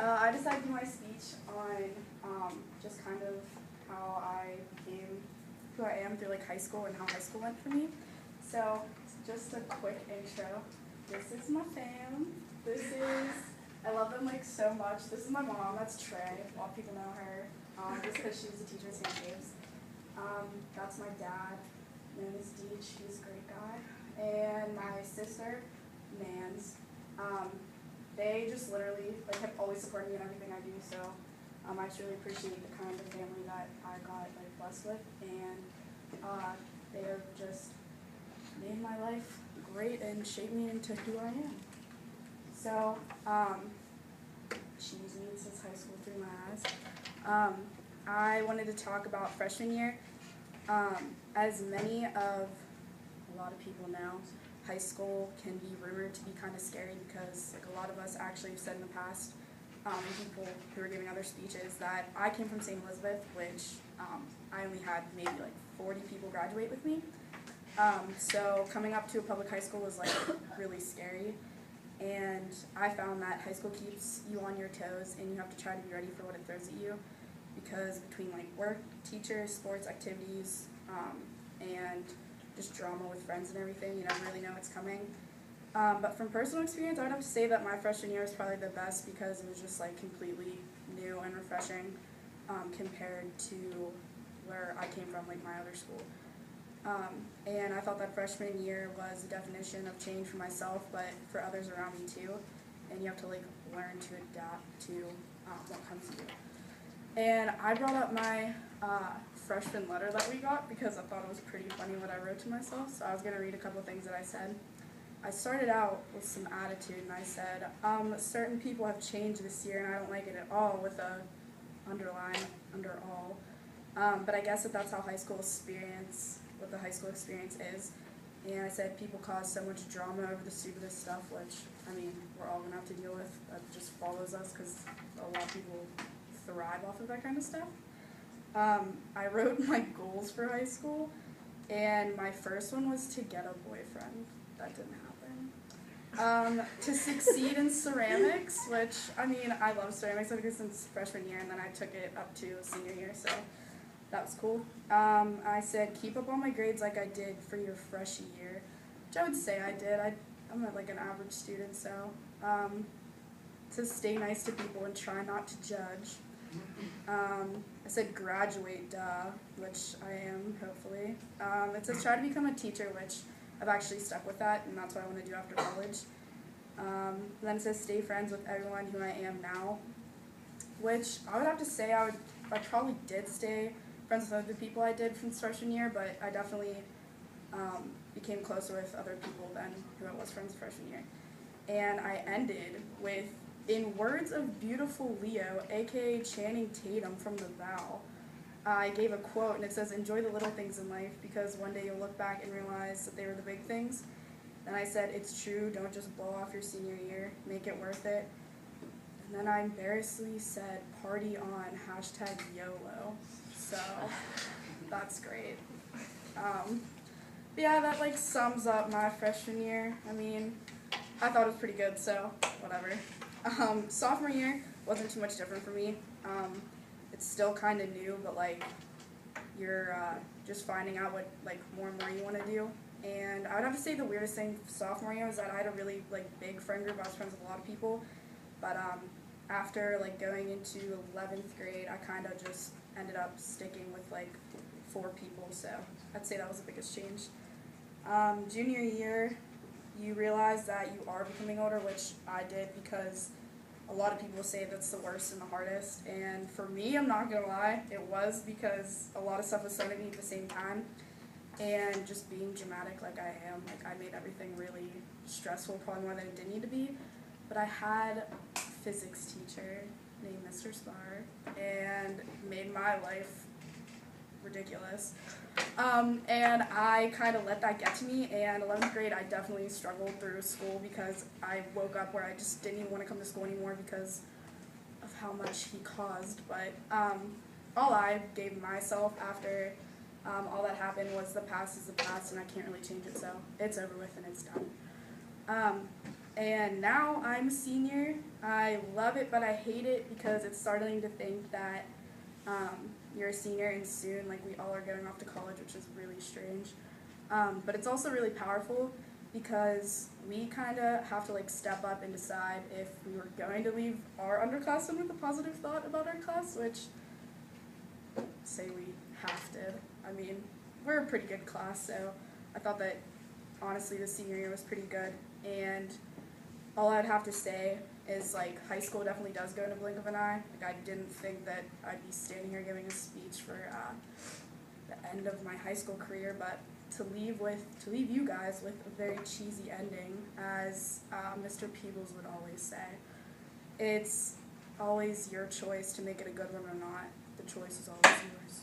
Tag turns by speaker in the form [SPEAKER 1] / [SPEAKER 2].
[SPEAKER 1] I decided to do my speech on just kind of how I became who I am through like high school and how high school went for me. So just a quick intro. This is my fam. I love them like so much. This is my mom. That's Trey. A lot of people know her just because she was a teacher at St. James. That's my dad. Known as Deej. He's a great guy. And my sister, Mans. They just literally have always supported me in everything I do, so I just really appreciate the kind of family that I got blessed with, and they have just made my life great and shaped me into who I am. So, cheese me since high school through my eyes. I wanted to talk about freshman year. As many of a lot of people know, high school can be rumored to be kind of scary because a lot of us actually have said in the past, people who are giving other speeches, that I came from St. Elizabeth, which I only had maybe 40 people graduate with me. So coming up to a public high school was really scary, and I found that high school keeps you on your toes and you have to try to be ready for what it throws at you, because between work, teachers, sports activities, and just drama with friends and everything, you never really know what's coming. But from personal experience, I would have to say that my freshman year was probably the best because it was just completely new and refreshing compared to where I came from, my other school. And I thought that freshman year was a definition of change for myself, but for others around me too. And you have to learn to adapt to what comes to you. And I brought up my freshman letter that we got because I thought it was pretty funny what I wrote to myself, so I was going to read a couple of things that I said. I started out with some attitude, and I said, certain people have changed this year, and I don't like it at all, with a underline under all. But I guess that's how what the high school experience is. And I said people cause so much drama over the stupidest stuff, which, we're all going to have to deal with. That just follows us because a lot of people thrive off of that kind of stuff. I wrote my goals for high school, and my first one was to get a boyfriend. That didn't happen. To succeed in ceramics, which, I love ceramics. I took it since freshman year, and then I took it up to senior year, so that was cool. I said keep up on my grades like I did for your freshman year, which I would say I did. I'm an average student, so to stay nice to people and try not to judge. I said graduate, duh, which I am, hopefully. It says try to become a teacher, which I've actually stuck with that, and that's what I want to do after college. Then it says stay friends with everyone who I am now, which I would have to say I probably did stay friends with other people I did from freshman year, but I definitely became closer with other people than who I was friends freshman year. And I ended with, in words of beautiful Leo, aka Channing Tatum from The Vow, I gave a quote, and it says, enjoy the little things in life, because one day you'll look back and realize that they were the big things. And I said, it's true, don't just blow off your senior year, make it worth it. And then I embarrassingly said, party on, #YOLO. So, that's great. Yeah, that sums up my freshman year. I thought it was pretty good, so whatever. Sophomore year wasn't too much different for me. It's still kind of new, but you're just finding out what more and more you want to do. And I would have to say the weirdest thing sophomore year was that I had a really big friend group. I was friends with a lot of people, but after going into 11th grade, I kind of just ended up sticking with 4 people. So I'd say that was the biggest change. Junior year, you realize that you are becoming older, which I did, because a lot of people say that's the worst and the hardest, and for me, I'm not gonna lie, it was, because a lot of stuff was starting to me at the same time, and just being dramatic like I am, I made everything really stressful, probably more than it did need to be. But I had a physics teacher named Mr. Spar, and made my life ridiculous. And I kind of let that get to me, and 11th grade I definitely struggled through school because I woke up where I just didn't even want to come to school anymore because of how much he caused. But all I gave myself after all that happened was the past is the past, and I can't really change it, so it's over with and it's done. And now I'm a senior. I love it, but I hate it because it's startling to think that you're a senior and soon, like, we all are going off to college, which is really strange. But it's also really powerful because we kind of have to, like, step up and decide if we were going to leave our underclassmen with a positive thought about our class, which, say we have to. I mean, we're a pretty good class, so I thought that honestly the senior year was pretty good. And all I'd have to say is, like, high school definitely does go in a blink of an eye. Like, I didn't think that I'd be standing here giving a speech for the end of my high school career, but to leave you guys with a very cheesy ending, as Mr. Peebles would always say. It's always your choice to make it a good one or not. The choice is always yours.